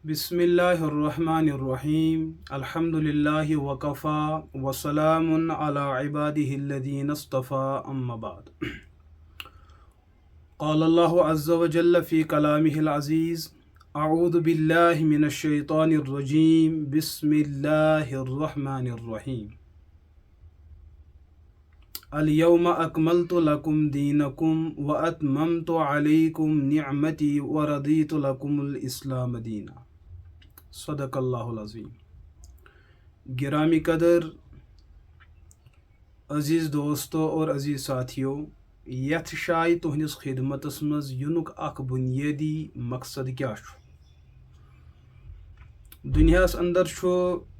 بسم اللہ الرحمن الرحیم الحمد للہ وکفا وسلام علی عبادہ الذین اصطفیٰ اما بعد قال اللہ عز وجل فی کلامہ العزیز اعوذ باللہ من الشیطان الرجیم بسم اللہ الرحمن الرحیم اليوم اکملت لکم دینکم واتممت علیکم نعمتی ورضیت لکم الاسلام دینا صدق اللہ العظیم۔ گرامی قدر عزیز دوستو اور عزیز ساتھیو، یتھ شائع تہندس خدمتس مز ینک اخ بنیادی مقصد کیا چھو؟ دنیاس اندر چھو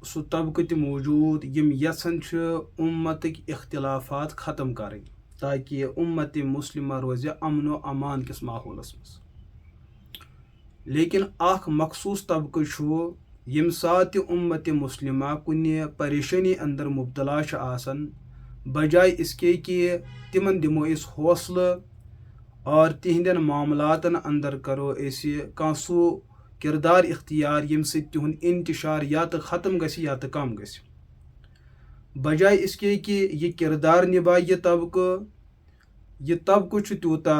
سہ طبقہ تہ موجود یم یژھان چھ امتک اختلافات ختم کریں تاکہ امت مسلمہ روزِ امن و امان کس ماحولس مز، لیکن اخ مخصوص طبقہ چھو یم سات امت مسلمہ کنے پریشانی اندر مبتلا آسان، بجائے اس کے کہ تمن دمو اس حوصلہ اور تہندین معاملاتن اندر کرو اس کان سو کردار اختیار یم سے تہند انتشار یا تو ختم گژھِ یا تو کم گژھِ، بجائے اس کے کہ یہ کردار نبھائے یہ طبقہ چھ تیوتا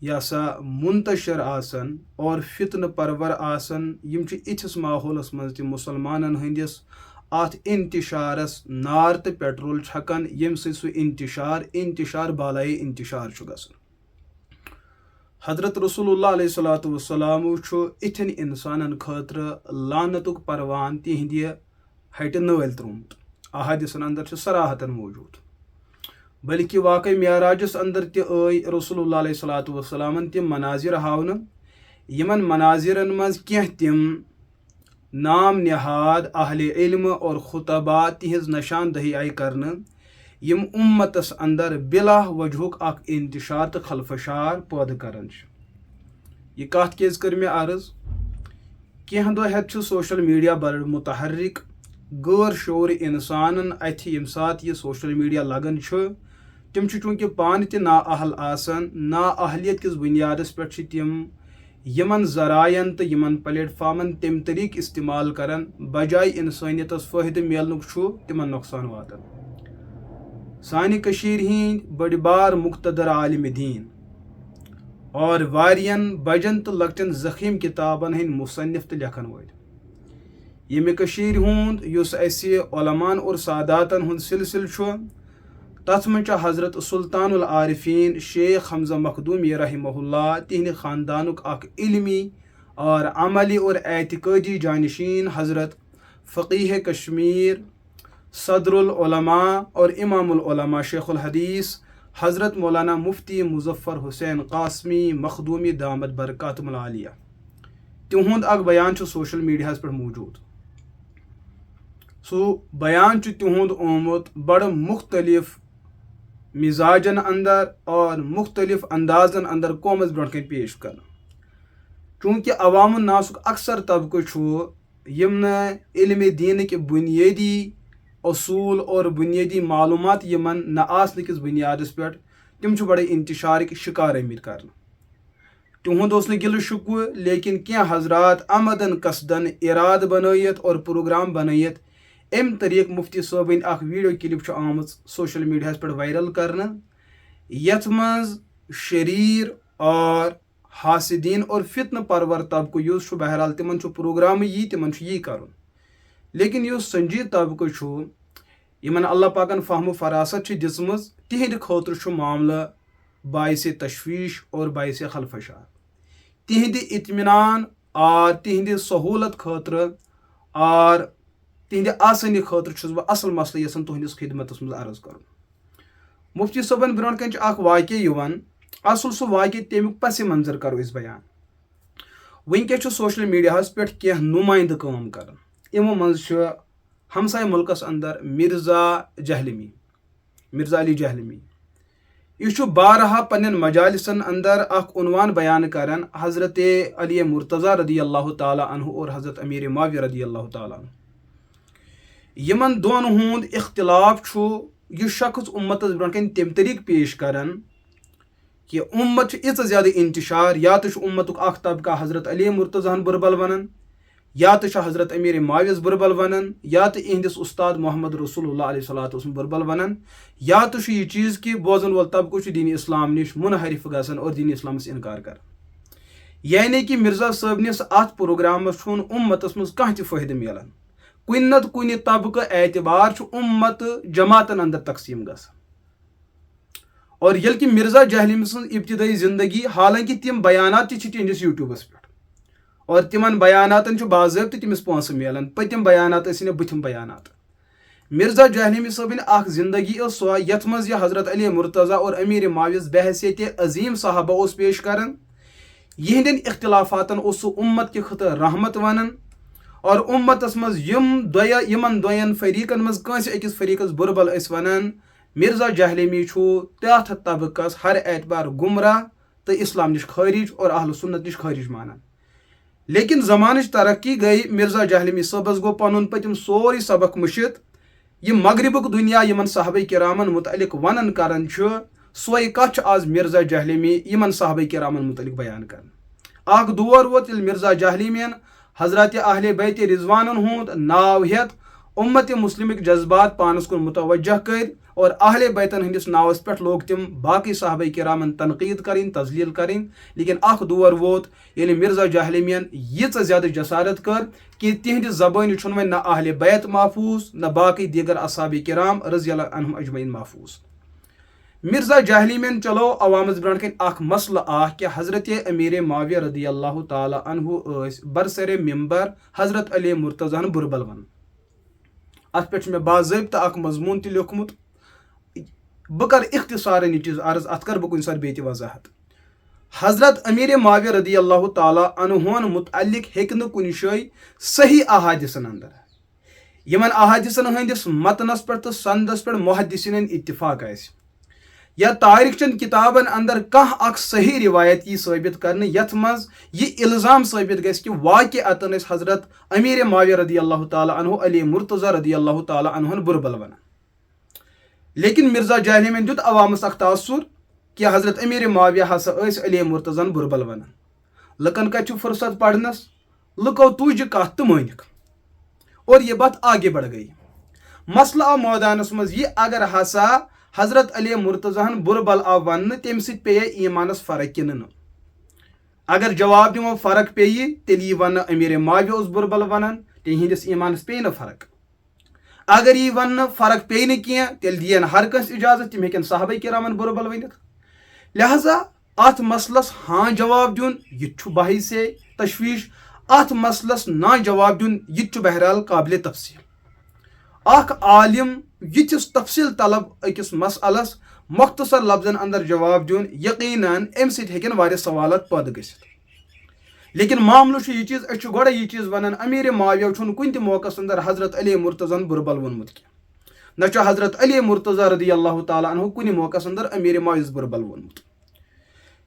یا سا منتشر آسن اور فتنہ پرور آسن یم چھ اتھس ماحولس مز تہ مسلمانن ہندس ات انتشارس نار تو پیٹرول چھکان یم سے سہ انتشار بالائے انتشار چھ گژھان۔ حضرت رسول اللہ علیہ الصلوۃ والسلام اتھن انسانن خاطر لعنتک پروان تہندِ ہٹہ نٲلۍ ترومت، احادیثن اندر چھ صراحتن موجود، بلکہ واقع معراجس اندر تہ رسول اللہ علیہ الصلوۃ والسلام تم مناظر ہاؤن یمن مناظرن مز کینٛہہ تم نام نہاد اہل علم اور خطباء تہذ نشاندہی آئی کرنے یم امتس اندر بلا وجہک اخ انتشار تو خلفشار پٲدٕ کران چھ۔ یہ کت کیاز کر مےٚ عرض، کینٛہہ دۄہ ہیتھ چھ سوشل میڈیا بڑٕ متحرک، غٲر شعور انسانن اتھِ یم سات یہ سوشل میڈیا لگان چھ تم چونکہ پانہ تہ نا اہل آسان، نا اہلیت کس بنیادس پہ تم یمن ذرائعن تو یمن پلیٹ فارمن تم طریق استعمال کران بجائے انسانیتس فائدہ میلنک چھ تمن نقصان واتان۔ سانہ کشیر ہند بڑی بار مقتدر عالم دین اور واریاں بجن تو لکٹن ذخیم کتابن ہند مصنف تو لکھن ول یمہ کشیر ہند یس اسہ علمان اور ساداتن ہند سلسل چھ، تتھ من حضرت سلطان العارفین شیخ حمزہ مخدومی رحمہ اللہ تہند خاندانک اخ علمی اور عملی اور اعتقادی جانشین حضرت فقیہ کشمیر صدر العلماء اور امام العلماء شیخ الحدیث حضرت مولانا مفتی مظفر حسین قاسمی مخدومی دامت برکاتہم العالیہ تہند اخ بیان سوشل میڈیا پہ موجود۔ سو بیان تہند آمت بڑ مختلف مزاجن اندر اور مختلف اندازن اندر قومس برونٹ کن پیش کرنا، چونکہ عوام الناسک اکثر طبقہ یم علم دین کے بنیادی اصول اور بنیادی معلومات یمن نہ آسن کس بنیادس پہ تم بڑے انتشارک شکار آمت کرنا۔ تہند اس گل شکوہ، لیکن کیا حضرات آمدن قصدن اراد بنائیت اور پروگرام بنائیت ام طریق مفتی صٲبن اخ ویڈیو کلپ آمت سوشل میڈیا پہ وائرل کرنا، یتھ مز شریر اور حاسدین اور فتنہ پرور طبقہ یس بہرحال تمن پروگرام تمن یہ کرن، لیکن یس سنجید طبقہ یمن اللہ پاکن فہم و فراست دژمژ تہند خاطر معاملہ باعث تشویش اور باعث خلفشار، تہند اطمینان اور تہند سہولت خاطر اور تہند آسانی خاطر چھس بہ اصل مسئلہ یژھان تہندس خدمتس مز عرض کرن۔ مفتی صٲبن برونٹ کن اخ واقعہ یوان، اصل سہ واقعہ تمیک پس منظر کرو اس بیان۔ ونکس سوشل میڈیا پہ کینٛہہ نمائندہ کام کران، یمو مز ہمسائے ملکس اندر مرزا علی جہلمی، یہ بارہا پنن مجالسن اندر اخ عنوان بیان کران حضرت علی مرتضیٰ رضی اللہ تعالی عنہ اور حضرت امیر معاویہ رضی اللہ تعالی عنہ یمن دون ہند اختلاف یہ شخص امتس برونٹ کن تم طریق پیش کران کہ امت اِژ زیادٕ انتشار یا تو امتک اخ طبقہ حضرت علی مرتضی ہن بربل ونان یا تو حضرت امیر معاویس بربل ونان یا تو اہندس استاد محمد رسول اللہ علیہ صلات وسلم بربل ونان یا تو یہ چیز کہ بوزن وول طبقہ دین اسلام نش منحرف گژھان اور دین اسلام سے انکار کر یعنی کہ مرزا صٲبنس ات پروگرامس چھُن امتس مز کانٛہہ تہِ فٲیدٕ ملان کُنہِ نتہٕ کُنہِ طبقہٕ اعتبار چھُ امت جماعتن اندر تقسیم گژھان اور ییٚلہِ کہ مرزا جہلم سٕنٛز ابتدائی زندگی حالانکہ تم بیانات تہِ چھِ تہنٛدس یوٗٹیوٗبس پٮ۪ٹھ اور تمن بیاناتن چھُ باضٲبطہٕ تٔمِس پونٛسہٕ ملان پٔتِم بیانات ٲسِن یا بٕتھِم بیانات مرزا جہلمی صٲبٕنۍ اکھ زندگی ٲس سۄ یتھ منٛز یہِ حضرت علی مرتضی اور امیر معاویس بحیثیت عظیم صحابہ اوس پیش کران یہندین اختلافاتن اوس سُہ امت کہِ خٲطرٕ رحمت ونان اور امتس منٛز یمن دوین فریقن منٛز کٲنٛسہِ أکِس فریقس بربل ٲسۍ ونان مرزا جہلمی چھُ تتھ طبقس ہر اعتبار گمراہ تہٕ اسلام نش خٲرج اور اہل سنت نش خٲرج مانان لیکن زمانٕچ ترقی گئی مرزا جہلمی صٲبس گوٚو پنُن پٔتِم سورُے سبق مٔشِتھ یہ مغربک دنیا یمن صحابہ کرامن متعلق ونان کران چھُ سوے کتھ چھُ آز مرزا جہلمی یمن صحابہ کرامن متعلق بیان کران اکھ دور ووت ییٚلہِ مرزا جہلمین حضرات اہل بیت رضوانن ہُنٛد ناو ہیٚتھ امت مسلمک جذبات پانس کُن متوجہ کر اور اہل بیتن ہندس ناوس پٮ۪ٹھ لوگ تم باقی صحابہ کرامن تنقید کریں تذلیل کریں لیکن اکھ دور ووت ییٚلہِ مرزا جہلمین ییٖژاہ زیادٕ جسارت کر کہ تہندِ زبٲنۍ چھُنہٕ وۄنۍ نہ اہل بیت محفوظ نہ باقی دیگر اصحاب کرام رضی اللہ عنہم اجمعین محفوظ مرزا جہلمین چلو عوامس برونٛٹھ کَنۍ اکھ مسلہٕ اکھ کہ حضرت امیر معاویہ رضی اللہ تعالیٰ عنہ ٲسۍ برسر ممبر حضرت علی مرتضی ہن بربل ونان ات پٮ۪ٹھ چھُ مےٚ باضٲبطہٕ اکھ مضموٗن تہِ لیوکھمُت بہٕ کرٕ اختصارن یہ چیٖز عرض اتھ کرٕ بہٕ کُنہِ ساتہٕ بیٚیہِ تہِ وضاحت حضرت امیر معاویہ رضی اللہ تعالیٰ عنہن متعلق ہیٚکہِ نہٕ کُنہِ جایہِ صحیح احادیثن اندر یمن احادیثن ہٕنٛدِس متنس پٮ۪ٹھ تہٕ سندس پٮ۪ٹھ محدثینن اتفاق آسہِ یا تاریخ چن کتابن اندر کانٛہہ اکھ صحیح روایت یی ثٲبت کرنہٕ یتھ منٛز یہ الزام ثٲبت گژھِ کہ واقعتن ٲسۍ حضرت امیر معاویہ رضی اللہ تعالیٰ عنہ علی مرتضی رضی اللہ تعالیٰ عنہن بربل ونان لیکن مرزا جہلمین دیُت عوامس اکھ تاثر کہ حضرت امیر معاویہ ہسا ٲسۍ علی مرتضیٰ بربل ونان لُکن کتہِ چھُ فرصت پرنس لُکو تُج یہِ کتھ تہٕ مٲنِکھ اور یہ بات آگے بڑھ گئی مسئلہ آو مٲدانس منٛز یہِ اگر ہسا حضرت علی مرتضی ہن بربل آو وننہٕ تمہِ سۭتۍ پیٚیہِ ایمانس فرق کِنہٕ نہٕ اگر جواب دِمو فرق پیٚیہِ تیٚلہِ یی وننہٕ امیر معاویہ اوس بربل ونان تِہنٛدِس ایمانس پیٚیہِ نہٕ فرق اگر یی وننہٕ فرق پیٚیہِ نہٕ کینٛہہ تیٚلہِ دِین ہر کٲنٛسہِ اجازت تِم ہیٚکن صحابہ کرامن بربل ؤنِتھ لہذا اتھ مسلس ہاں جواب دیُن یہِ تہِ چھُ باعث تشویش اتھ مسلس نا جواب دیُن یہِ تہِ چھُ بہرحال قابل تفصیل اکھ عالم یِتھِس تفصیل طلب أکِس مسئلس مختصر لفظن اندر جواب دیُن یقیناً امہِ سۭتۍ ہیٚکن واریاہ سوالات پٲدٕ گٔژھِتھ لیکن معاملہٕ چھُ یہِ چیٖز أسۍ چھِ گۄڈے یہِ چیٖز ونان امیر معاویہ چھُنہٕ کُنہِ تہِ موقعس اندر حضرت علی مرتضیٰ بربل ووٚنمُت کینٛہہ نہ چھُ حضرت علی مرتضیٰ رضی اللہ تعالیٰ عنہ کُنہِ موقعس اندر امیر معاویہس بربل ووٚنمُت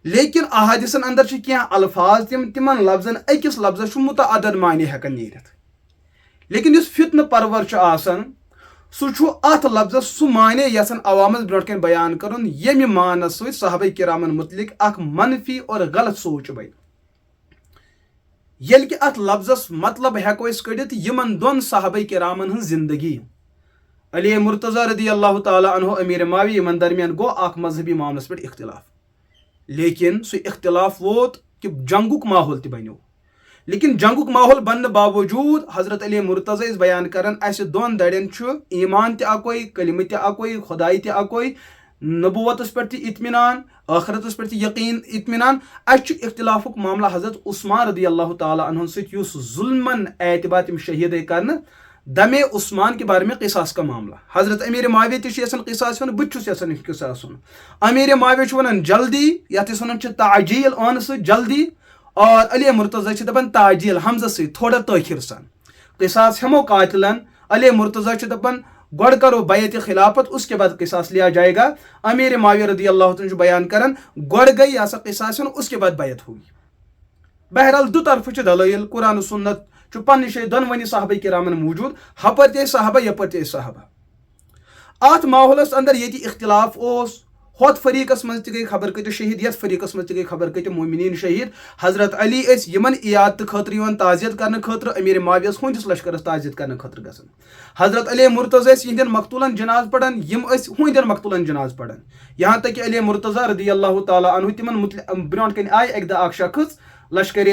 لیکن احادیثن اندر چھِ کینٛہہ الفاظ تِمن لفظن أکِس لفظس چھُ متعدد معنی ہٮ۪کان نیٖرِتھ لیکن یُس فتنہٕ پرور چھُ آسان سُہ چھُ اتھ لفظس سُہ معنی یژھان عوامس برونٛٹھ کَنۍ بیان کرُن ییٚمہِ معنس سۭتۍ صحابہ کرامن متعلق اکھ منفی اور غلط سونٛچ بنہِ ییٚلہِ کہِ اتھ لفظس مطلب ہٮ۪کو أسۍ کٔڑِتھ یِمن دۄن صحابہ کرامن ہٕنٛز زندگی علی مرتضیٰ رضی اللہ تعالیٰ عنہ امیر معاویہ یِمن درمیان گوٚو اکھ مذہبی معاملس پٮ۪ٹھ اختلاف لیکن سُہ اختلاف ووت کہ جنگُک ماحول تہِ بنیو لیکن جنگُک ماحول بننہٕ باوجوٗد حضرت علی مرتضیٰ ٲسۍ بیان کران اسہِ دۄن درین چھُ ایمان تہِ اکوے کلمہٕ تہِ اکوے خۄداے تہِ اکوے نبوتس پٮ۪ٹھ تہِ اطمینان ٲخرتس پٮ۪ٹھ تہِ یقین اطمینان اسہِ چھُ اختلافُک معاملہ حضرت عثمان رضی اللہ تعالیٰ عنہ سۭتۍ یُس ظلمن اعتبار تِم شہید آیہِ کرنہٕ دمے عثمان کے بارے میں قصاص کا معاملہ حضرت امیر معاویہ تہِ چھُ یژھان قصاص ہُن بہٕ تہِ چھُس یژھان قصاص ہُن امیر معاویہ چھُ ونان جلدی یتھ أسۍ ونان چھِ تعجیل آنہٕ سۭتۍ جلدی اور علی مرتضیٰ چھِ دپان تعجیل حمزہ سۭتۍ تھوڑا تٲخیر سان قصاص ہٮ۪مو قاتلن علی مرتضیٰ چھِ دپان گۄڈٕ کرو بیعت خلافت اس کے بعد قصاص لیا جائے گا امیر معاویہ رضی اللہ عنہ چھُ بیان کران گۄڈٕ گٔے یہِ ہسا قصاص ہُن اس کے بعد بیعت ہوگی بہرحال دو طرفہٕ چھِ دلٲیل قرآن و سنت چھُ پننہِ جایہِ دۄنوٕنی صحابہ کرامن موٗجوٗد ہپٲرۍ تہِ ٲسۍ صحابہ یپٲرۍ تہِ ٲسۍ صحابہ اتھ ماحولس اندر ییٚتہِ اختلاف اوس ہوت فریقس مز تہ گئی خبر کتہ شہید، یتھ فریقس مز تہ گئی خبر کتہ مومنین شہید. حضرت علی اس یمن عیادت خاطر یوان تعزیت کرنے خاطر امیر معاویہ ہندس لشکرس تعزیت کرنے خاطر گژھان. حضرت علی مرتضی یہندین مقتولن جناز پڑھان، یم ہندین مقتولن جناز پڑھان. یہاں تک کہ علی مرتضی رضی اللہ تعالیٰ عنہ تمن برونٹ کن آئے اک دہ اک شخص لشکر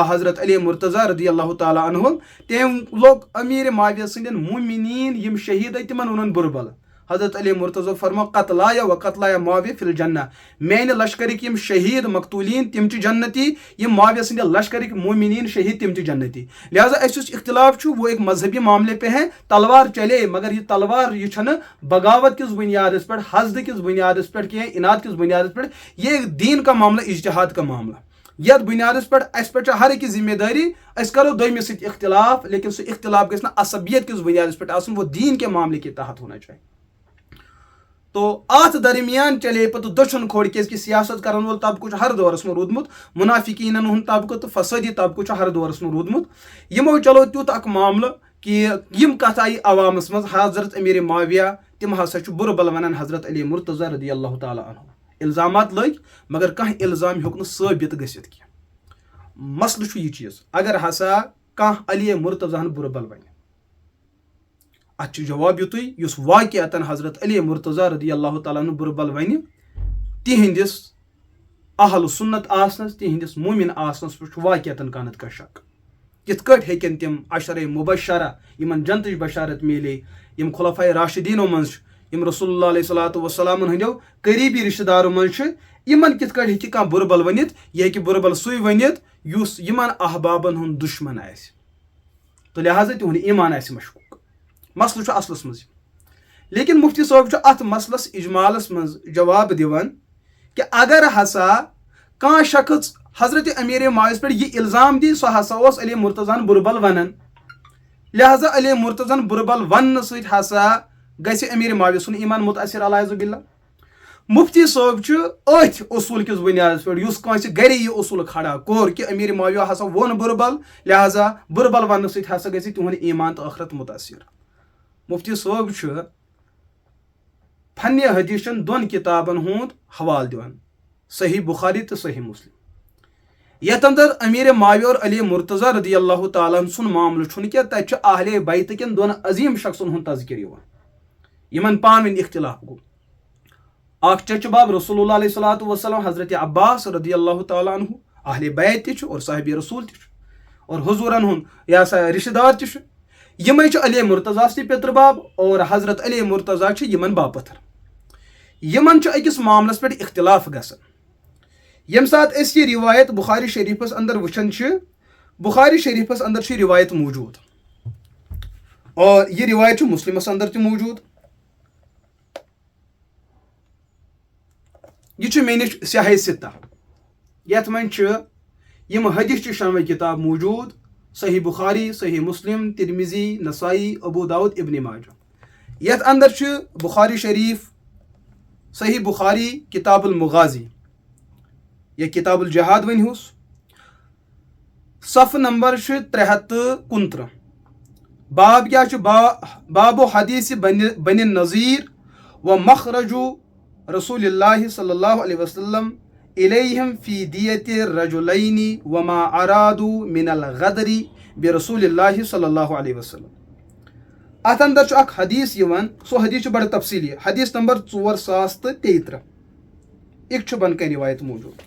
حضرت علی مرتضی رضی اللہ تعالیٰ عنہ، تم لوگ امیر معاویہ سندین مومنین یم شہید تمن ونن بربل. حضرت علی مرتضی فرمو قتلایا و قتلایا معاویہ فی الجنہ، میانہ لشکرک یم شہید مقتولین تم چھ جنتی، یم معاویہ سندے لشکرک مومنین شہید تم چھ جنتی. لہذا اس اختلاف چھ وہ ایک مذہبی معاملے پہ ہے. تلوار چلے مگر یہ تلوار یہ چھنہ بغاوت کس بنیاد پر، حسد کس بنیاد پر کی اناد کس بنیاد پر، یہ دین کا معاملہ اجتہاد کا معاملہ. یت بنیاد پہ اس پہ ہر ایک ذمہ داری، اس کرو دویمس سۭتۍ اختلاف، لیکن سہ اختلاف گژھِ نہ عصبیت کس بنیاد پہ آسن، وہ دین کے معاملے کے تحت ہونا چاہیے. تو ات درمیان چلے پتہ دچھن کھوڑ کی سیاست کرن وول طبقہ ہر دورس میں رودمت، منافقین ہند طبقہ تو فسادی طبقہ ہر دورس میں رودمت. یمو چلو تیوت اک معاملہ کہ یم کتھ آئی عوامس مز. حضرت امیر معاویہ تم ہسا بر بل ونان حضرت علی مرتضی رضی اللہ تعالیٰ عنہ. الزامات لگ مگر کانٛہہ الزام ہیوک نہ ثٲبت گژھِتھ کی. مسئلہ چھُ یہ چیز، اگر ہسا کانٛہہ علی مرتضی ہن بر بل ونہِ، اتھ جواب یتُے یس واقعتاً حضرت علی مرتضی رضی اللہ تعالیٰ عنہ بر بل ونہِ تہندس اہل سنت آسنس، تہندس مومن آسنس پہ واقعتاً کانت کا شک. کت کٹ ہیکن تم عشرہ مبشرہ یمن جنتچ بشارت میلے، یم خلفائے راشدینو من یم رسول اللہ علیہ الصلوۃ والسلام ہندو قریبی رشتہ دارو من یمن کت کٹ ہیکہ کانٛہہ بربل ونِتھ. یہ ہیکہ بربل سُے ونِتھ یس یمن احبابن ہند دشمن آسہِ، تو لہذا تہند ایمان آسہِ مشکوک. مسئلہ چھُ اصلس مز. لیکن مفتی صٲب چھُ اتھ مسئلس اجمالس مز جواب دِوان کہ اگر ہسا کانٛہہ شخص حضرت امیر معاویہ پہ یہ الزام دی، سہ ہسا اوس علی مرتضی بربل ونان. لہذا علی مرتضی بربل ون سۭتۍ ہسا گژھِ امیر معاویہ سُنٛد ایمان متاثر علیہ باللہ. مفتی صٲب چھُ أتھۍ اصوٗل کِس بنیادس پہ یُس کٲنٛسہِ گرے یہ اصوٗل کھڑا کوٚر کہ امیر معاویہ ہسا وون بربل، لہذا بربل وننہٕ سۭتۍ ہسا گژھِ تِہُنٛد ایمان تہٕ ٲخرت متاثر. مفتی صٲب چھُ فن حدیثن دون کتابن ہند حوالہ دِوان، صحیح بخاری تو صحیح مسلم. یتھ اندر امیر معاویہ اور علی مرتضی رضی اللہ تعالیٰ سن معاملہ چھُنہٕ کینٛہہ، تتہِ چھُ اہل بیت کٮ۪ن دون عظیم شخصن ہند تذکر یوان یمن پان ؤنۍ اختلاف گوٚو. اکھ چچہ باب رسول اللہ علیہ الصلوۃ والسلام حضرت عباس رضی اللہ تعالیٰ عنہ اہل بیت تہِ چھُ اور صاحب رسول تہِ چھُ اور حضورن ہند یہ سا رشتہ دار تہِ چھُ. یمے چھُ علی مرتضی تہِ پتر باب اور حضرت علی مرتضی چھُ یمن باپتھر. یمن چھُ أکِس معاملس پٮ۪ٹھ اختلاف گژھان. ییٚمہِ ساتہٕ أسۍ یہ روایت بخاری شریفس اندر وٕچھان چھِ، بخاری شریفس اندر چھِ روایت موجود اور یہ روایت چھُ مسلمس اندر تہِ موجود. یہ چھُ مےٚ نِش سیاحِ سِتہ، یتھ منٛز چھِ یم حدیث چہِ شنوے کتاب موجود، صحیح بخاری، صحیح مسلم، ترمذی، نسائی، ابو داؤد، ابن ماجہ. یتھ اندر چھُ بخاری شریف، صحیح بخاری کتاب المغازی یا کتاب الجہاد ونہوس، صف نمبر 329. باب کیا چھُ؟ باب حدیث بنی النظیر و مخرج رسول اللہ صلی اللہ علیہ وسلم الیہم فی دیت الرجلین وما ارادوا من الغدر برسول اللہ صلی اللہ علیہ وسلم. ات اندر چھُ اکھ حدیث یوان، سو حدیث چھُ بڑٕ تفصیلی، حدیث نمبر 4033. ایک چھُ بن کن روایت موجود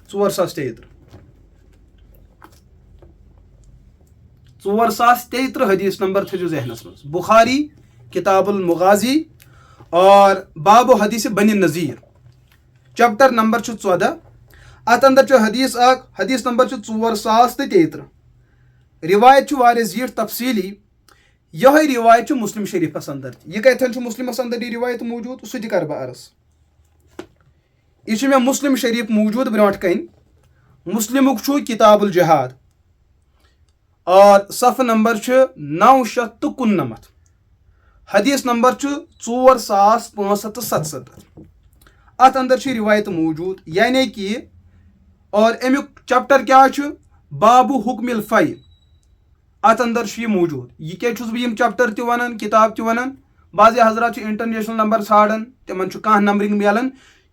4033 حدیث نمبر تھٲیِو ذہنس منٛز. بخاری کتاب المغازی اور باب و حدیث بنی نذیر چیپٹر نمبر 14. ات اندر چھُ حدیث اکھ، حدیث نمبر 4033. روایت چھُ واریاہ زیٖٹھ تفصیلی. یہے روایت چھُ مسلم شریفس اندر تہِ. یہ کتھن چھُ مسلمس اندر یہ روایت موجود، سُہ تہِ کرٕ بہٕ عرض. یہ چھُ مےٚ مسلم شریف موجود برونٛٹھ کَنۍ. مسلمُک چھُ کتاب الجہاد اور صف نمبر چھُ 999. حدیث نمبر چھُ 4577. ات اندر چھِ روایت موجود، یعنی کہ اور امیُک چیپٹر کیٛاہ چھُ؟ بابو حکم الفی، ات اندر یہ موجود یہ کیا چھس بہ چیپٹر تہ ونان کتاب تہ ونان بعض حضرات انٹرنیشنل نمبر ژھانڈان تمن کانٛہہ نمبرنگ ملان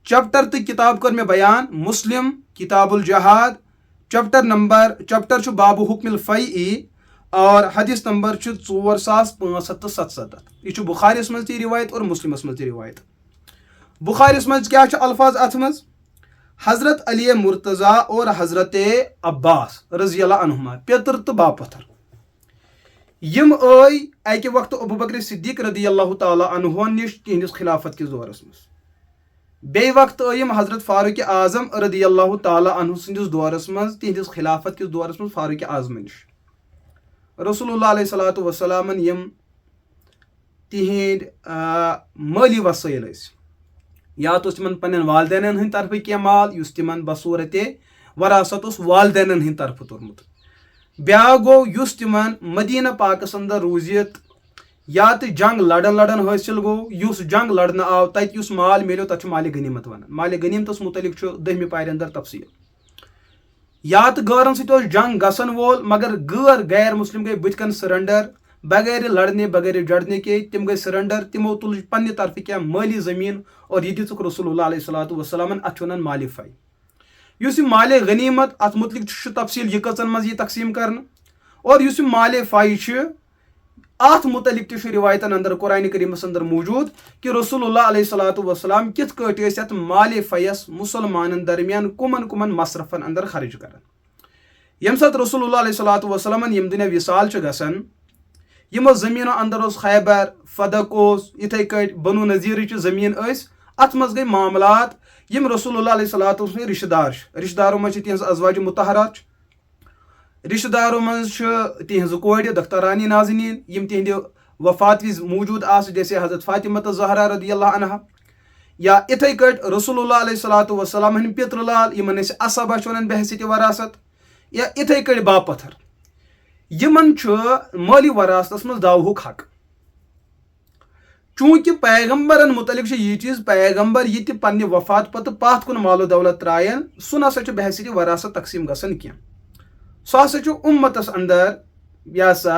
چیپٹر تہ کتاب کر مے بیان مسلم کتاب الجہاد چیپٹر چھ باب حکم الفیع اور حدیث نمبر 4577 یہ بخاریس مز تہ روایت اور مسلمس مز تہ روایت. بخاریس مز کیا الفاظ ات مز حضرت علی مرتضیٰ اور حضرت عباس رضی اللہ عنہما پیتر تو باپتھر یم آئی اکہ وقت ابو بکر صدیق رضی اللہ تعالی عنہ نش تہندس خلافت کس دورس مز بی وقت یم حضرت فاروق اعظم رضی اللہ تعالی عنہ سندس دورس مز تہندس خلافت کس دورس مز فاروق اعظم نش رسول اللہ علیہ الصلوۃ والسلام یم تہند مالی وسائل یا تو تمن پنن والدینن ہند طرف کی مال اس تمن بصورت وراثت اس والدینن ہند طرف تورمت بیا گو اس تمن مدینہ پاکس اندر روزیت یا تو جنگ لڑن حاصل گو اس جنگ لڑنے آو تت اس مال ملو تت مال غنیمت ونان مال غنیمتس متعلق 10 پارِ اندر تفصیل یا تو غارن ست جنگ گسن وول مگر غیر مسلم گئی بت کن سرنڈر بغیر لڑنے بغیر جڑنے کے تم گئی سرنڈر تمو تل پنہ طرف کیا مالی زمین اور یہ دک رسول اللہ علیہ الصلوۃ والسلام ات ونان مال فی اس مال غنیمت ات متعلق تفصیل یہ کچن مز یہ تقسیم کرنا اور اس مال فی ات متعلق تہ روایتن اندر قرآن کریمس اندر موجود کہ رسول اللہ علیہ الصلوۃ والسلام کت کٹ ات مال فیس مسلمانن درمیان کمن مصرفن اندر خرچ کران یم سات رسول اللہ علیہ الصلوۃ والسلام یم دنیا وصال گسان یمو زمینوں اندر اس خیبر فدق اتھے کٹ بنو نذیر زمین ات مز گئی معاملات یم رسول اللہ علیہ الصلوۃ والسلام رشتہ داروں مز تہذ ازواج مطہرات رشتہ داروں مز تہذ کور دخترانی نازنین یم تہند وفات وز موجود آس جیسے حضرت فاطمہ زہرا رضی اللہ عنہا یا اتھے کٹ رسول اللہ علیہ الصلوۃ والسلام ہند پتر لال یمن اسبہ ونان بحثیت وراثت یا اتھے کٹ باپتھر یمن مالی وراثتس مز دعوک حق چونکہ پیغمبرن متعلق یہ چیز پیغمبر یہ پنہ وفات پتہ پات کن مال و دولت ترائن سہ نسا بحثیت وراثت تقسیم گسن کی سہ ہسا امتس اندر یہ سا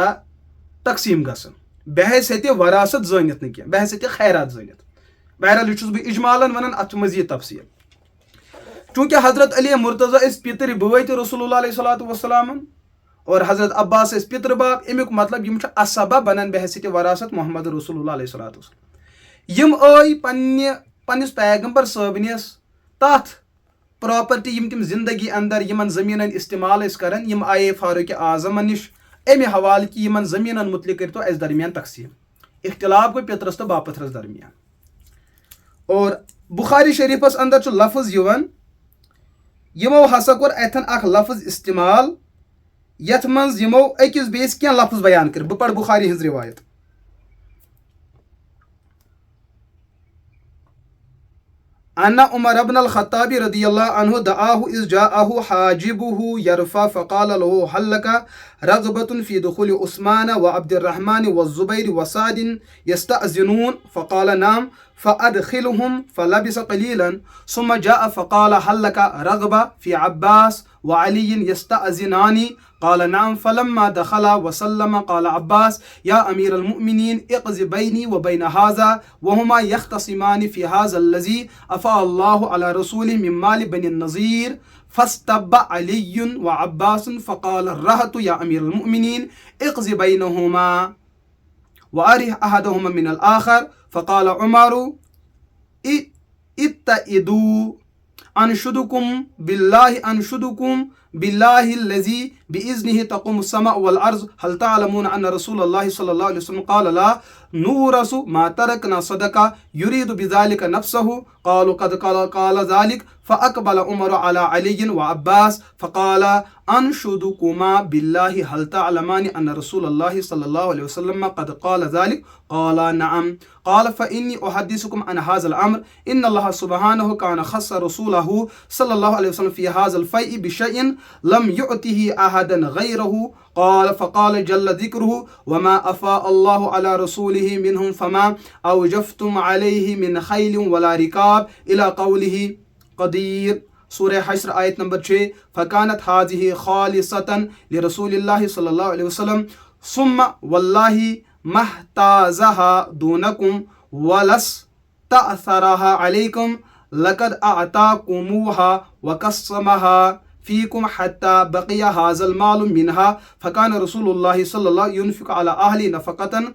تقسیم گسن بحثیت وراثت زانت نی بحثیت خیرات زانت بہرحال یہ بہ اجمالن ونان ات مزید تفصیل چونکہ حضرت علی مرتضیٰ اس پتر بوے تہ رسول اللہ علیہ الصلوۃ والسلام اور حضرت عباس اس پتر باپ امیک مطلب یم اسبہ بنان بحثیت وراثت محمد رسول اللہ علیہ الصلوۃ والسلام یم آئی پنس پیغمبر صٲبنس تتھ پراپرٹی یم تم زندگی اندر یمن زمینن استعمال کران یم آئے فاروق اعظم نش امہ حوالہ کہ یمن زمینن متعلق کرتو اس درمیان تقسیم اختلاف گو پترس تو باپتھرس درمیان. اور بخاری شریفس اندر لفظ یوان یمو ہسا کور اتھن اخ لفظ استعمال یت منز یمو اکس بیس کیا لفظ بیان کر بہ پڑھ بخاری ہز روایت. ان عمر بن الخطاب رضی اللہ عنہ دعاه اذ جاءه حاجبه يرفع فقال له هل لك رغبة في دخول عثمان وعبد الرحمن والزبير وسعد يستأذنون فقال نعم فأدخلهم فلبس قليلا ثم جاء فقال هل لك رغبة في عباس وعلي يستأذنان قال نعم فلما دخل وسلم قال عباس يا أمير المؤمنين اقض بيني وبين هذا وهما يختصمان في هذا الذي أفاء الله على رسوله من مال بني النضير فاستب علي وعباس فقال الرهط يا أمير المؤمنين اقض بينهما وأرح أحدهما من الآخر فقال عمر اتئدوا أنشدكم بالله الذي بإذنه تقوم السماء والأرض هل تعلمون أن رسول الله صلى الله عليه وسلم قال لا نورث ما تركنا صدقة يريد بذلك نفسه قالوا قد قال ذلك فأقبل عمر على علي وعباس فقال أنشدكما بالله هل تعلمان أن رسول الله صلى الله عليه وسلم قد قال ذلك قال نعم قال فإني أحدثكم عن هذا الأمر إن الله سبحانه كان خص رسوله صلى الله عليه وسلم في هذا الفيء بشيء لم يؤته أحدا غيره قال فقال جل ذكره وما أفاء الله على رسوله منهم فما أوجفتم عليه من خيل ولا ركاب إلى قوله قدير سورة حشر آیت نمبر 6 فكانت هذه خالصة لرسول الله صلى الله عليه وسلم ثم والله محتازها دونكم ولستأثرها عليكم لقد أعطاكموها وقسمها فيكم حتى بقي هذا المال منها فكان رسول الله صلى الله عليه وسلم ينفق على أهل نفقة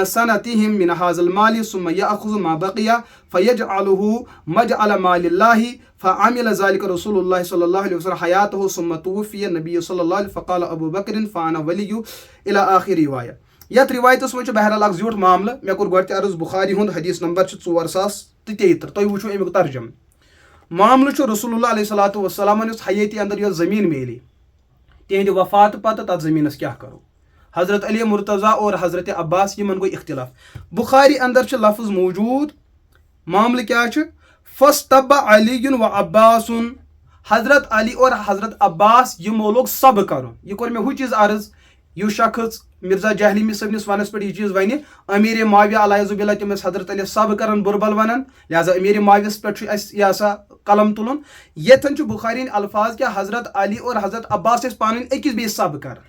سنتهم من هذا المال ثم يأخذ ما بقي فيجعله مجعل مال الله فعمل ذلك رسول الله صلى الله عليه وسلم حياته ثم توفي النبي صلى الله عليه وسلم فقال أبو بكر فأنا ولي إلى آخر رواية. یتھ روایتس منٛز چھُ بہرحال اکھ زیوٗٹھ معاملہٕ مےٚ کوٚر گۄڈٕ تہِ عرض بخاری ہُنٛد حدیث نمبر چھُ 4033 تُہۍ وٕچھِو امیُک ترجم معاملہٕ چھُ رسول اللہ علیہ صلاتُ وسلامن یُس حیٲتی اندر یۄس زٔمیٖن میلے تِہنٛدِ وفات پتہٕ تتھ زٔمیٖنس کیٛاہ کرو حضرت علی مرتضیٰ اور حضرت عباس یِمن گوٚو اختلاف بخاری اندر چھُ لفظ موجوٗد معاملہٕ کیٛاہ چھُ فاستب علی و عباس حضرت علی اور حضرت عباس یِمو لوگ سب کرُن یہِ کوٚر مےٚ ہُہ چیٖز عرض یُس شخص مرزا جہلمی صٲبنِس ونس پٮ۪ٹھ یہِ چیٖز وَنہِ امیر معاویہ علیہ باللہ تِم ٲسۍ حضرت علی سب کران بُربل ونان لہٰذا امیر معاویہس پٮ۪ٹھ چھُ اَسہِ یہِ ہسا قلم تُلُن ییٚتھن چھُ بخاری ہٕنٛدۍ الفاظ کہِ حضرت علی اور حضرت عباس ٲسۍ پانہٕ ؤنۍ أکِس بیٚیِس سب کران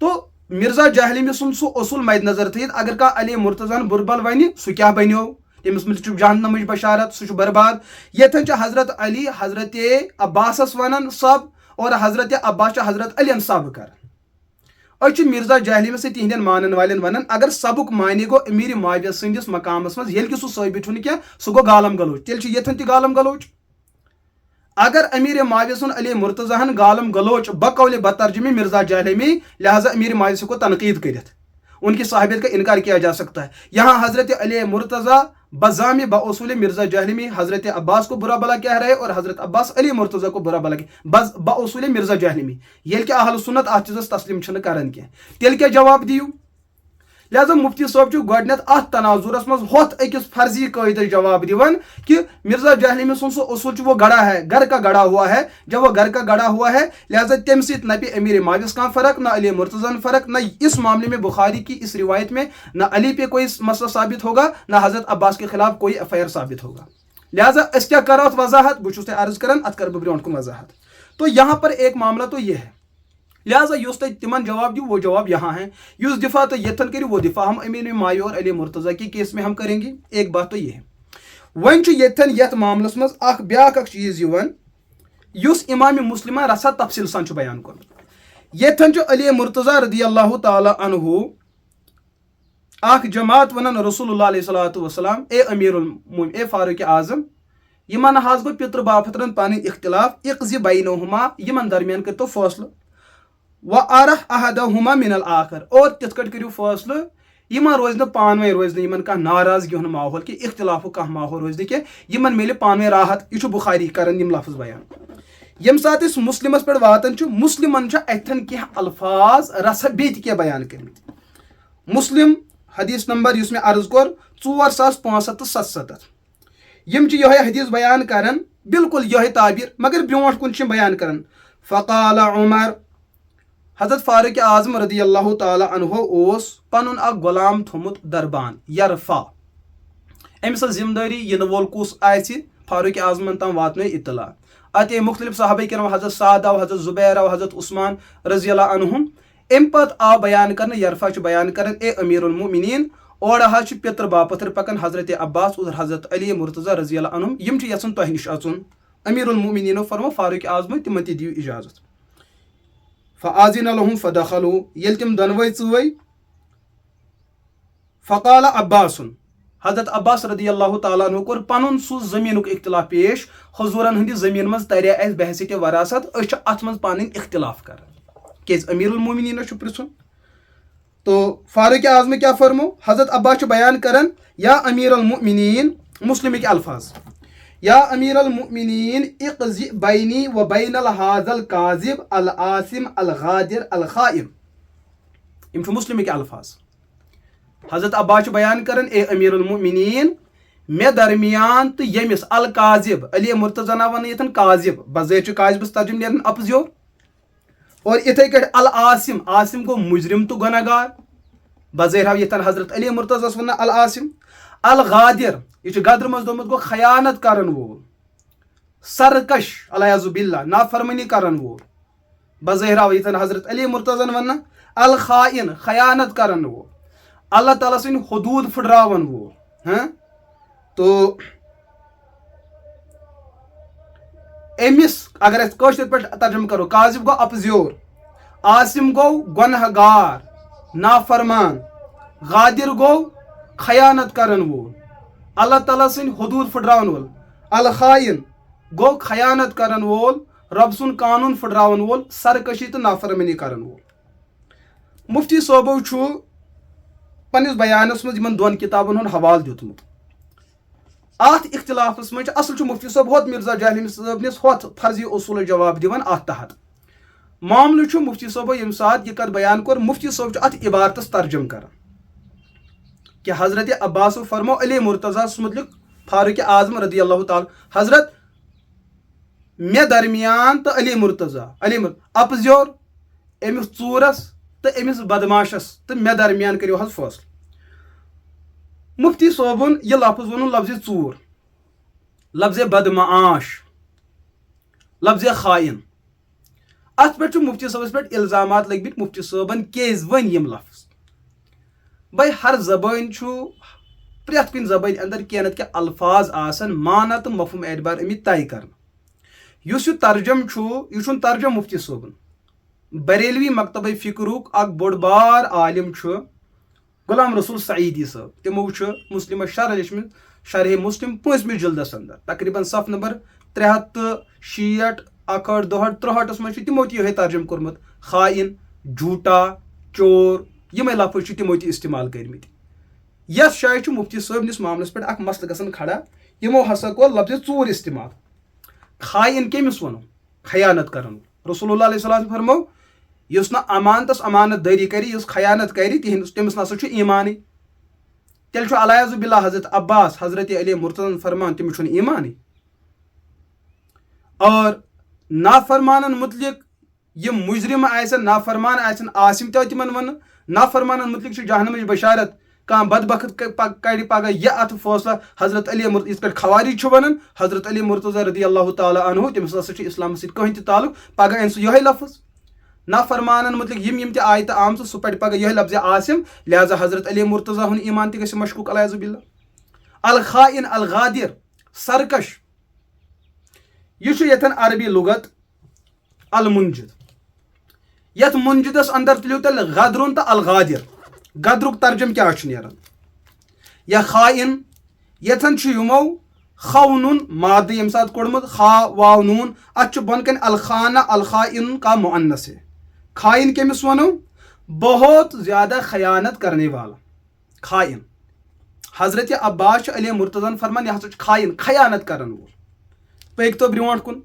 تو مرزا جہلمی سُنٛد سُہ اصوٗل مد نظر تھٲیِتھ اگر کانٛہہ علی مرتضیٰ بُربل وَنہِ سُہ کیٛاہ بنیو تٔمِس مُتعلِق چھُ جہنمٕچ بشارت سُہ چھُ برباد ییٚتھن چھُ حضرت علی حضرت عباسس ونان سب اور حضرت عباس چھُ حضرت علی سب کران أسۍ چھِ مرزا جہلمی سۭتۍ تِہنٛدٮ۪ن مانن والٮ۪ن ونان اگر سبُک معنی گوٚو امیر معاویہ سٕنٛدِس مقامس منٛز ییٚلہِ کہِ سُہ ثٲبت چھُنہٕ کینٛہہ سُہ گوٚو گالم گلوچ تیٚلہِ چھُ ییٚتھن تہِ گالم گلوچ اگر امیر معاویہ سُنٛد علی مرتضیٰ ہن گالم گلوچ بقول بترجمی مرزا جہلمی لہٰذا امیر معاویہ سے کو تنقید کرت ان کی صاحبیت کا انکار کیا جا سکتا ہے یہاں حضرت علی مرتضیٰ بزامی باصول مرزا جہلمی حضرت عباس کو برا بلا کہہ رہے اور حضرت عباس علی مرتضیٰ کو برا بلا باصول مرزا جہلمی ییٚلہِ کہِ اہل سنت اتھ چیٖزس تسلیم چھنہٕ کران کینٛہہ تیٚلہِ کیٛاہ جواب دِیِو لہٰذا مفتی صٲب چھُ گۄڈٕنیتھ اتھ تناظرس منٛز ہوٚتھ أکِس فرضی قٲعدس جواب دِوان کہ مرزا جہلمی سُنٛد سُہ اصول چھُ وہ گڑا ہے گھر کا گڑا ہوا ہے جب وہ گھر کا گڑا ہوا ہے لہٰذا تمہِ سۭتۍ نہ پے امیر معاویس کانٛہہ فرق نہ علی مرتضیٰ فرق نہ اس معاملے میں بخاری کی اس روایت میں نہ علی پہ کوئی مسئلہ ثابت ہوگا نہ حضرت عباس کے خلاف کوئی FIR ثابت ہوگا لہٰذا أسۍ کیٛاہ کرو اتھ وضاحت بہٕ چھُس تۄہہِ عرض کران اتھ کرٕ بہٕ برونٛٹھ کُن وضاحت تو یہاں پر ایک معاملہ تو یہ ہے لہٰذا یُس تۄہہِ تِمن جواب دیو وہ جواب یہاں ہے یُس دفاع تو یتھن کٔرِو وہ دفاع ہم امیر معاویہ اور علی مرتضیٰ کی کیس میں ہم کریں گے ایک بات تو یہ ہے وۄنۍ چھُ یتھن یتھ معاملس منٛز اکھ بیاکھ اکھ چیٖز یِوان یُس امام مسلمن رسا تفصیل سان چھُ بیان کوٚرمُت یتھن چھُ علی مرتضیٰ رضی اللہ تعالیٰ عنہ اکھ جماعت ونان رسول اللہ علیہ صلاتُ وسلام اے امیر المومنین اے فاروق اعظم یِمن حظ گوٚو پِتر باپترن پنٕنۍ اختلاف اقضِ بینہما یِمن درمیان کٔرتو فٲصلہٕ وارح احدہما من الآخر اور تِتھ کٔٹھۍ کٔرِو فٲصلہٕ یِمن روزِ نہٕ پانہٕ ؤنۍ روزِ نہٕ یِمن کانٛہہ ناراضگی ہُنٛد ماحول کہِ اختلافُک کانٛہہ ماحول روزِ نہٕ کینٛہہ یِمن میلہِ پانہٕ ؤنۍ راحت یہِ چھُ بخاری کران یِم لفظ بیان ییٚمہِ ساتہٕ أسۍ مسلمس پٮ۪ٹھ واتان چھِ مسلمن چھِ اتھٮ۪ن کینٛہہ الفاظ رژھا بیٚیہِ تہِ کینٛہہ بیان کٔرمٕتۍ مسلم حدیث نمبر یُس مےٚ عرض کوٚر 4577 یِم چھِ یِہوے حدیث بیان کران بالکل یِہوے تعبیر مگر برونٛٹھ کُن چھِ بیان کران فقال عمر حضرت فاروق اعظم رضی اللہ تعالیٰ عنہ اوس پنُن اکھ غلام تھوٚمُت دربان یرفا أمۍ سٕنٛز ذمہٕ دٲری یِنہٕ وول کُس آسہِ فاروق اعظمن تام واتنٲے اطلاع اتے مختلف صحابہ کرام حضرت سعد آو حضرت زبیر آو حضرت عثمان رضی اللہ عنہم امہِ پتہٕ آو بیان کرنہٕ یرفا چھُ بیان کران اے امیر المؤمنین اورٕ حظ چھُ پِتر باپتھر پکان حضرت عباس اور حضرت علی مرتضیٰ رضی اللہ عنہم یِم چھِ یژھان تۄہہِ نِش اژُن امیر المؤمنینو فرمو فاروق اعظم تِمن تہِ دِیِو اجازت فآذن لهم فدخلوا ییٚلہِ تِم دۄنوَے ژٲے فقال عباس حضرت عباس رضی اللہ تعالیٰ عنہ کوٚر پنُن سُہ زٔمیٖنُک اختلاف پیش حضوٗرن ہٕنٛدِ زٔمیٖن منٛز تریا اَسہِ بحثیتِ وراثت أسۍ چھِ اتھ منٛز پانہٕ ؤنۍ اختلاف کران کیازِ امیر المؤمنینس چھُ پرژھُن تو فاروق اعظم کیٛاہ فرمو حضرت عباس چھُ بیان کران یا امیر المؤمنین مسلمٕکۍ الفاظ یا امیر المؤمنین اقض بینی و بین هذا الكاذب العاصم الغادر الخائن یِم چھِ مسلمٕکۍ الفاظ حضرت عباس چھُ بیان کران اے امیر المؤمنین مےٚ درمیان تہٕ ییٚمِس الکاذب علی مرتضیٰ وَنان ییٚتھن کاذب بظٲہر چھُ کاذبس ترجم نیران اپزیور اور یِتھے کٲٹھۍ العاصم عاصم گوٚو مُجرم تہٕ گۄناہ گار بظٲہر آو ییٚتھن حضرت علی مرتضیٰ وَنان العاصم الغادر یہِ چھُ غدر منٛز دوٚمُت گوٚو خیانت کرن وول سرکش علیاذ باللہ نافرمٲنی کرن وول بظٲہر آو ییٚتھن حضرت علی مرتضیٰ وَننہٕ الخائن خیانت کرن وول اللہ تعالیٰ سن حدود پھٹراون وول تو امس اگر اس کٲشِر پٲٹھۍ ترجمہ کرو کاذب گو اپزیور عاصم گو گناہ گار نافرمان غادر گو خیانت کرن وول اللہ تعالیٰ سن حدود پھٹراون وول الخائن گو خیانت کرن وول رب سن قانون پھٹراون وول سرکشی تو نافرمانی کرن وول مفتی صوبو چھُ پنس بیانس مز یمن دون کتابن ہند حوالہ دیتمت ات اختلافس مجھ اصل چھُ مفتی صٲب ہوت مرزا جہلمی صٲبنس ہوت فرضی اصول جواب دِوان ات تحت معاملہ چھُ مفتی صٲبو ییٚمہِ ساتہٕ یہِ کتھ بیان کوٚر مفتی صٲب چھُ ات عبارتس ترجم کران کہ حضرت عباسو فرمو علی مرتضیٰ متعلق فاروق اعظم رضی اللہ تعالی حضرت مے درمیان تو علی مرتضیٰ اپزیور امس ژوٗرس تو امس بدماشس تو مے درمیان کٔرِو حظ فٲصلہٕ مفتی صٲبن یہ لفظ ونُن لفظ ژوٗر لفظ بدمعاش لفظ خائن ات پہ مفتی صٲبس پہ الزامات لگمٕتۍ مفتی صٲبن کیٛازِ ؤنۍ یِم لفظ بھائی ہر زبان چھُ پرٛٮ۪تھ کُنہِ زبٲنۍ اندر کینٛہہ نتہٕ کینٛہہ الفاظ آسان مانا تہٕ مفہوم اعتبار آمٕتۍ طے کرنہٕ یُس یہِ ترجم چھُ یہِ چھُنہٕ ترجم مفتی صٲبن بریلوی مکتبہ فکرُک اکھ بوٚڑ بار عالم چھُ غلام رسول سعیدی صٲب تِمو چھُ مسلمس شرح لیچھمٕژ شرح مسلم 5مہِ جلدس اندر تقریباً صف نمبر 366 61 63 منٛز چھُ تِمو تہِ یِہوٚے ترجم کوٚرمُت خائن جھوٹا چور یِمے لفظ چھِ تِمو تہِ استعمال کٔرمٕتۍ یتھ جایہِ چھُ مفتی صٲبنِس معاملس پٮ۪ٹھ اکھ مسلہٕ گژھان کھڑا یِمو ہسا کوٚر لفظ ژوٗر استعمال خائن کٔمِس وَنو خیانت کرن رسول اللہ علیہ السلام فرمو یُس نہٕ امانتس امانت دٲری کرِ یُس خیانت کرِ تٔمِس نسا چھُ ایمانٕے تیٚلہِ چھُ علیاذ باللہ حضرت عباس حضرت علی مرتضیٰ فرمان تٔمِس چھُنہٕ ایمانٕے اور نافرمانن متعلق یِم مجرم آسن نافرمان آسن عاصم تہِ تِمن ونہٕ نافرمانن متعلق چھُ جہنمٕچ بشارت کانٛہہ بدبخت کڑِ پگہہ یہِ اتھ فٲصلہ حضرت علی یِتھ پٲٹھۍ خوارج چھُ ونان حضرت علی مرتضیٰ رضی اللہ تعالیٰ عنہ تٔمِس ہسا چھُ اسلامس سۭتۍ کٕہٕنۍ تہِ تعلق پگہہ اَنہِ سُہ یِہوٚے لفظ نافرمانن متعلق یِم تہِ آیتہٕ آمژٕ سُہ پرِ پگہہ یِہوٚے لفظ عاصم لہذا حضرت علی مرتضیٰ ہُنٛد ایمان تہِ گژھِ مشکوک علیاذ باللہ الخائن الغادر سرکش یہ چھُ یتھن عربی لغت المنجد یتھ منجدس اندر تُلِو تیٚلہِ غدرُن تہٕ الغادر غدرُک ترجم کیٛاہ چھُ نیران یا خائن یتھن چھُ یِمو خونُن مادٕ ییٚمہِ ساتہٕ کوٚڑمُت خا واو نوٗن اتھ چھُ بۄن کَنۍ الخانہ الخائن کا مؤنث ہے خائن کٔمِس وَنو بہت زیادہ خیانت کرنے والا خائن حضرت عباس چھُ علی مرتضیٰ فرمان یہِ ہسا چھُ خائن خیانت کرن وول پٔکۍتو برونٛٹھ کُن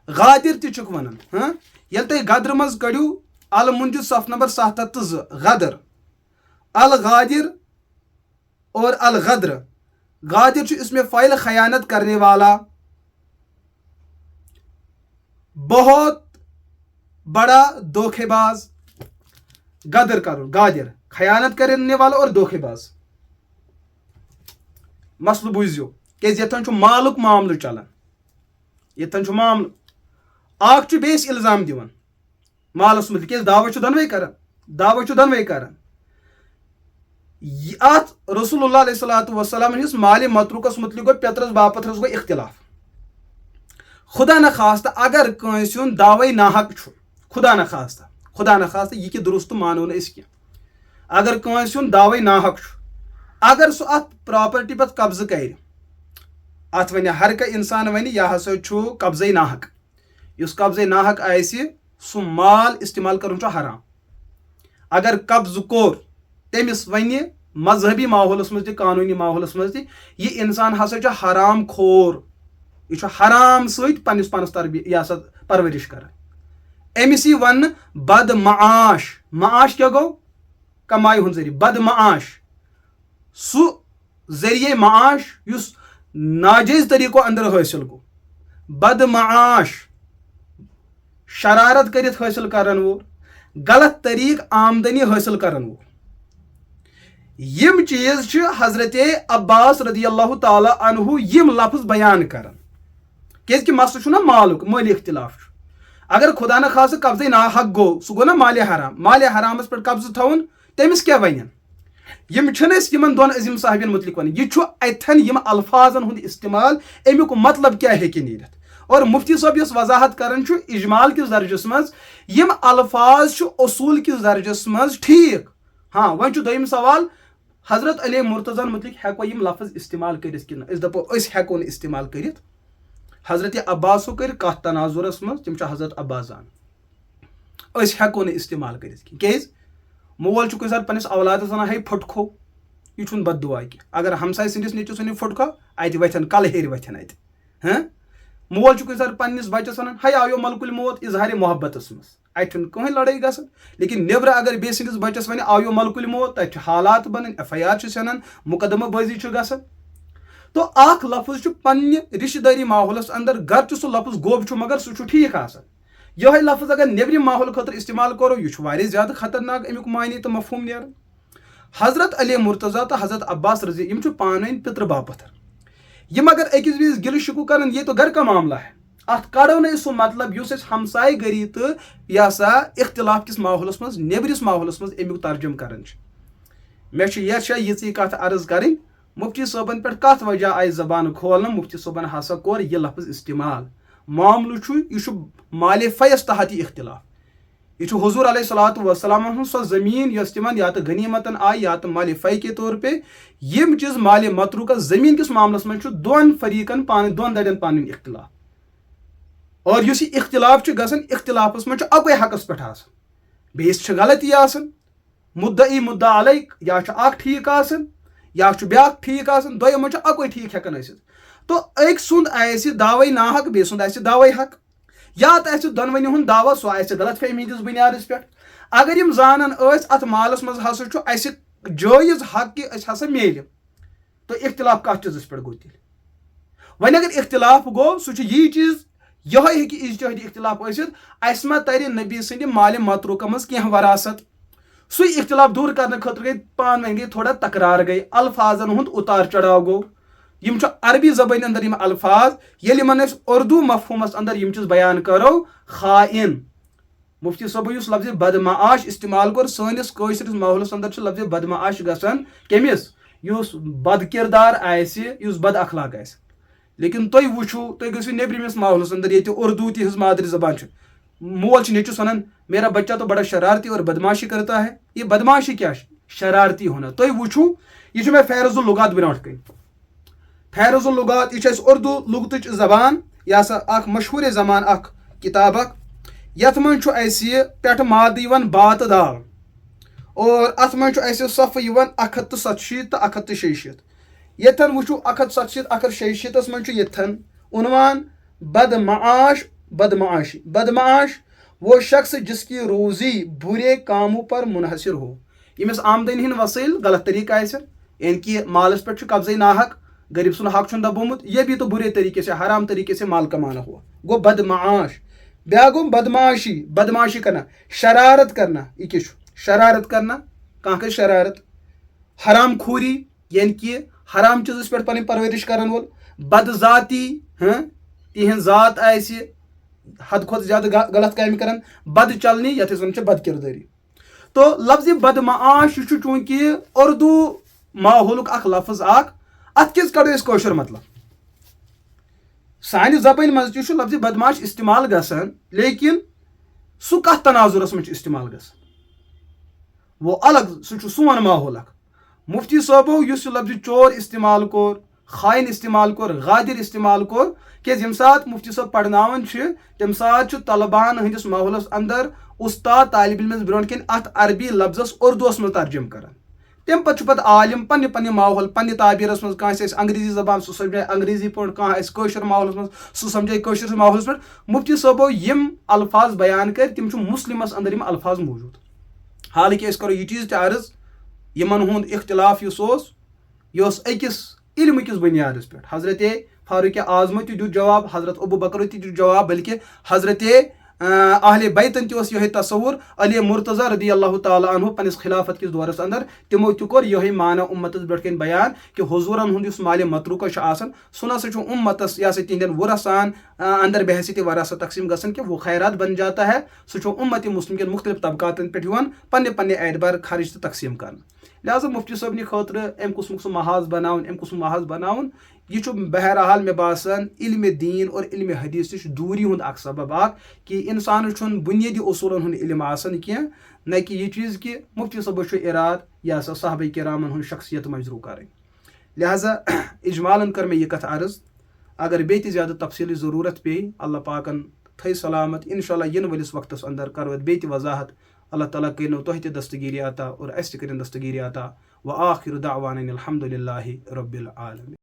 غادر تہِ چھُکھ ونان ییٚلہِ تُہۍ غدر منٛز کٔڑِو المنجد صف نمبر 702 غدر الغادر اور الغدر غادر چھُ اسم فاعل خیانت کرنے والا بہت بڑا دھوکے باز غدر کرو غادر خیانت کرنے والا اور دھوکے باز مسلہٕ بوٗزِو کیٛازِ ییٚتٮ۪ن چھُ مالُک معاملہٕ چلان ییٚتٮ۪ن چھُ معاملہٕ اکھ چھُ بیٚیِس الزام دِوان مالس متعلق کیٛازِ دعوٕ چھُ دۄنوَے کران اتھ رسول اللہ علیہ الصلوۃ والسلام ہِنٛدِس مالِ متروکس متعلق گوٚو پیترس باپترس گوٚو اختلاف خدا نخواستہ اگر کٲنٛسہِ ہُنٛد دعوے ناحق چھُ خدا نخواستہ یہِ کہِ درست مانو نہٕ أسۍ کینٛہہ اگر کٲنٛسہِ ہُنٛد دعوے ناحق چھُ اگر سُہ اتھ پراپرٹی پتہٕ قبضہٕ کرِ اتھ ونہِ ہر کانٛہہ انسان ونہِ یہِ ہسا چھُ قبضے ناحق یُس قبضے ناحق آسہِ سُہ مال استعمال کرُن چھُ حرام اگر قبضہٕ کوٚر تٔمِس وَنہِ مذہبی ماحولس منٛز تہِ قانوٗنی ماحولس منٛز تہِ یہِ انسان ہسا چھُ حرام کھور یہِ چھُ حرام سۭتۍ پننِس پانس پرورش کران أمِس یی وننہٕ بد معاش معاش کیٛاہ گوٚو کمایہِ ہُنٛد ذٔریعہٕ بد معاش سُہ ذٔریعے معاش یُس ناجٲیز طریٖقو اندر حٲصِل گوٚو بد معاش شرارت کٔرِتھ حٲصِل کرن وول غلط طریٖق آمدنی حٲصِل کرن وول یِم چیٖز چھِ حضرت عباس رضی اللہ تعالیٰ عنہ یِم لفظ بیان کران کیٛازِ کہِ مسلہٕ چھُ نہ مالُک مٲلی اختلاف چھُ اگر خدا نہ خاصہ قبضے ناحق گو سہ گو نا مالِ حرام، مالِ حرامس پہ قبضہ تھاون تمس کیا ونن یم چھن دون عظیم صاحبین متعلق ون یہ اتھن یم الفاظن ہند استعمال امیک مطلب کیا ہیکہ نیرت اور مفتی صاحب یس وضاحت کران اجمال کس درجس مز یم الفاظ اصول کس درجس مز ٹھیک ہاں ون دویم سوال حضرت علی مرتضی متعلق ہیکو یم لفظ استعمال کرت کن اس دپو اس ہیکو استعمال کرت حضرت عباسو کر کت تناظرس مز تم حضرت عباس زان اس ہیکو استعمال کرت کن کیاز مول کن سات پنس اولادس ونان ہے پھٹ کھو یہ بد دعا کی اگر ہمسائے سندس نیچوس ون پھٹ کھو ات وتھن کل ہیر وتھن ات ہاں مول کن سات پنس بچس ونان ہے آو ملک الموت اظہار محبتس مز اتن کہیں لڑائی گھن لیکن نیبر اگر بیس سندس بچس ون آو ملک الموت تک حالات بنان ایف آئی آر سنان مقدمہ بازی گھن تو اخ لفظ پنہ رشتہ داری ماحولس اندر گرچہ سہ لفظ گوب مگر سہ ٹھیک آسان یہ لفظ اگر نیبرم ماحول خاطر استعمال کرو یہ زیادہ خطرناک امیک معنی تو مفہوم نیران حضرت علی مرتضی تو حضرت عباس رضی یم پانوین پتر باپتھر یم اگر اکس بیس گل شکو کرن یہ تو گھر کا معاملہ ہے ات کڑو نا سہ مطلب اس ہمسائے گری تو یہ سا اختلاف کس ماحولس مز نیبرس ماحولس مز امیک ترجم کران مے یہ کت عرض کریں مفتی صٲبن پہ کت وجہ آئی زبان کھولنا مفتی صٲبن ہسا کور یہ لفظ استعمال معاملہ یہ مال فیس تحت یہ اختلاف یہ حضور علیہ الصلوۃ والسلام ہن سو زمین یس تمن یا تو غنیمتن آئی یا تو مال فی کے طور پہ یم چیز مال متروکہ زمین کس معاملس من دون فریقن دون دڑین پان اختلاف اور اس اختلاف گھن اختلافس من اکوے حقس پہ بیس غلطی آسان مدعی مدعا علیک یا اخ ٹھیک آسان یا بیاکھ ٹھیک آسان دۄیو منٛز اکوے ٹھیک ہیکان ٲسِتھ تو أکۍ سُنٛد آسہِ دعوے ناحق بیٚیہِ سُنٛد آسہِ دعوے حق یا تو آسہِ دۄنوٕنی ہُنٛد دعوا سُہ آسہِ غلط فہمی ہِنٛدِس بُنیادس پٮ۪ٹھ اگر یم زانان ٲسۍ اتھ مالس منٛز ہسا چھُ اسہِ جٲیز حق کہِ أسۍ ہسا میلہِ تو اختلاف کتھ چیٖزس پٮ۪ٹھ گوٚو تیٚلہِ وۄنۍ اگر اختلاف گوٚو سُہ چھُ یی چیٖز یہے ہیٚکہِ اجتہٲدی اختلاف ٲسِتھ اسہِ ما ترِ نبی سٕنٛدِ مالِ متروکہ منٛز کینٛہہ وراثت سُے اختلاف دور کرنے خاطر گئی پان ؤنۍ گئی تھوڑا تکرار گئی الفاظن ہُنٛد اتار چڑھاو گوٚو یم عربی زبان اندر یم الفاظ ییٚلہِ یمن أسۍ اردو مفہومس اندر یم چیز بیان کرو خائن مفتی صٲبو یُس لفظ بدمعاش استعمال کوٚر سٲنِس کٲشرِس ماحولس اندر چھُ لفظ بدمعاش گژھان کٔمِس یُس بد کردار آسہِ یُس بد اخلاق آسہِ لیکن تُہۍ وٕچھو تُہۍ گٔژھِو نیبرِمِس ماحولس اندر ییٚتہِ اردو تہنٛز مادری زبان چھِ مول چھُ نیچوس ونان میرا بچہ تو بڑا شرارتی اور بدماشی کرتا ہے یہ بدماشی کیا شرارتی ہونا تُہۍ وٕچھو یہ چھُ مےٚ فیرض اللغات برونٛٹھ کٔنۍ فیرض اللغات یہ چھِ اردو لغتٕچ زبان یہ ہسا اکھ مشہوٗر زبان اکھ کتاب اکھ یتھ منٛز چھُ اسہِ پٮ۪ٹھٕ مادٕ یِوان با تہٕ دال اور اتھ منٛز چھُ اسہِ صفہٕ یِوان 167 تہٕ 166 ییٚتٮ۪ن وٕچھو 167 166 منٛز چھُ ییٚتٮ۪ن عنوان بدمعاش بدمعاشی بدمعاش وہ شخص جس کی روزی برے کاموں پر منحصر ہو یمس آمدنی ہند وسائل غلط طریقہ آسن یعنی کہ مالس پہ قبضے ناحق غریب سن حق چھن دبومت یہ بھی تو برے طریقے سے حرام طریقے سے مال کمانا ہوا گو بدمعاش بیا گو بدمعاشی بدمعاشی کرنا شرارت کرنا یہ کیا شرارت کرنا کہاں کر شرارت حرام خوری یعنی کہ حرام چیزس پہ پن پرورش کرن وول بد ذاتی تہذ ذات آسہِ حد کھت زیادہ غلط کامہ کران بد چلنی یتھ ون بد کرداری تو لفظ بدمعاش یہ چونکہ اردو ماحولک اخ لفظ اخ ات کس کڑو اس کوشر مطلب سانہِ زبان مز تہ لفظ بدمعاش استعمال گژھان لیکن سہ کتھ تناظرس مز استعمال گژھان وہ الگ سہ سون ماحول اخ مفتی صٲبو یُس یہ لفظ چور استعمال کوٚر خائن استعمال کوٚر غادر استعمال کوٚر کیٛازِ ییٚمہِ ساتہٕ مفتی صٲب پرناوان چھِ تمہِ ساتہٕ چھُ طلباہن ہٕنٛدِس ماحولس اندر استاد طالب علمس برونٛٹھ کَنۍ اتھ عربی لفظس اردوس منٛز ترجم کران تمہِ پتہٕ چھُ پتہٕ عالم پننہِ پننہِ ماحول پننہِ تعبیرس منٛز کٲنٛسہِ آسہِ انگریزی زبان سُہ سمجھایہِ انگریزی پٲٹھۍ کانٛہہ آسہِ کٲشر ماحولس منٛز سُہ سمجھایہِ کٲشرس ماحولس پٮ۪ٹھ مفتی صٲبو یم الفاظ بیان کٔرۍ تِم چھِ مسلمس اندر یم الفاظ موجود حالانکہ أسۍ کرو یہ چیٖز تہِ عرض یمن ہُنٛد اختلاف یُس اوس یہ اوس أکِس علم کس بنیادس پہ حضرت فاروق اعظم تہ دیت جواب حضرت ابو بکر تہ دیت جواب بلکہ حضرت اہل بیتن تہ یہ تصور علی مرتضی رضی اللہ تعالیٰ عنہ پنس خلافت کس دورس اندر تمو تہ کور یہ مانا امتس برٹ کن بیان کہ حضورن ہند مال متروکہ آسان سہ نسا امتس یہ تہندین ورثان اندر بحثیت وراثت تقسیم گژھان کہ وہ خیرات بن جاتا ہے سہ امت مسلم کن مختلف طبقاتن پہ پنہ پنہ اعتبار خرچ تو تقسیم کر لہذا مفتی صٲبنہِ خٲطرٕ امہِ قٕسمُک سُہ محاذ بناوُن امہِ قٕسمُک محاذ بناوُن یہ بہرحال مے باسان علم دین اور علم حدیث نش دوری ہند اخ سبب اخ کہ انسان چھن بنیادی اصولن ہند علم آسان کی نہ کہ یہ چیز کہ مفتی صاحب اراد یہ سا صحابہ کرامن ہند شخصیت مجروح کریں لہذا اجمالن کر میں یہ کت عرض اگر بیت زیادہ تفصیلی ضرورت پی اللہ پاکن تھے سلامت انشاءاللہ ین ولس وقتس اندر کرو بیت وضاحت اللہ تعالیٰ کرنو تہ تہ دستگیری عطا اور اس تہ کرن دستگیری عطا وآخر دعوانا الحمد للہ رب العالمین.